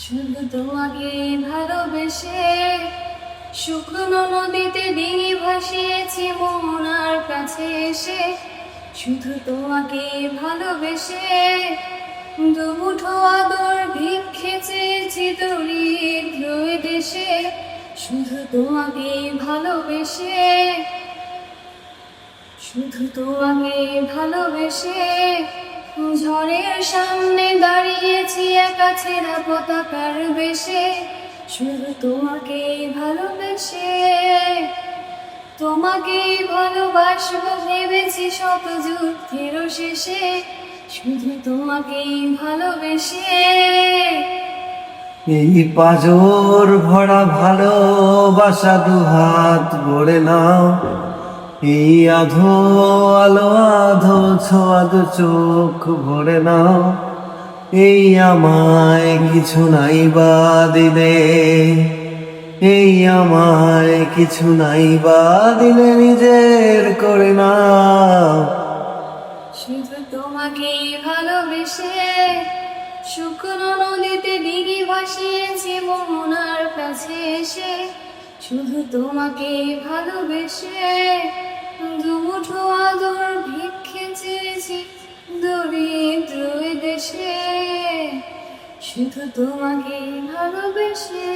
শুধু তোমাকে ভালোবেসে শুকনো নদীতে ডিঙি ভাসিয়েছি মোহনার কাছে এসে। শুধু তোমাকে ভালোবেসে দুমুঠো আদর ভিক্ষে চেয়েছি দরিদ্র এ দেশে। শুধু তোমাকে ভালোবেসে, শুধু তোমাকে ভালোবেসে ঝড়ের সামনে দাঁড়িয়েছি একা ছেঁড়া পতাকার বেশে। শুধু তোমাকে ভালোবেসে, তোমাকে ভালোবাসবো ভেবেছি শত যুদ্ধের শেষে। শুধু তোমাকে ভালোবেসে। এই পাজর ভরা ভালোবাসা দুহাত ভরে নাও, এই আধো আলো আধো ছোঁয়া দু চোখ ভরে নাও। এই আমায় কিছু নাই বা দিলে, এই আমায় কিছু নাই বা দিলে নিজের করে নাও। শুধু তোমাকে ভালোবেসে শুকনো নদীতে ডিঙি ভাসিয়েছি মোহনার কাছে এসে। শুধু তোমাকে ভালোবেসে দুমুঠো আদর ভিক্ষে চেয়েছি দরিদ্র এ দেশে। শুধু তোমাকে ভালোবেসে।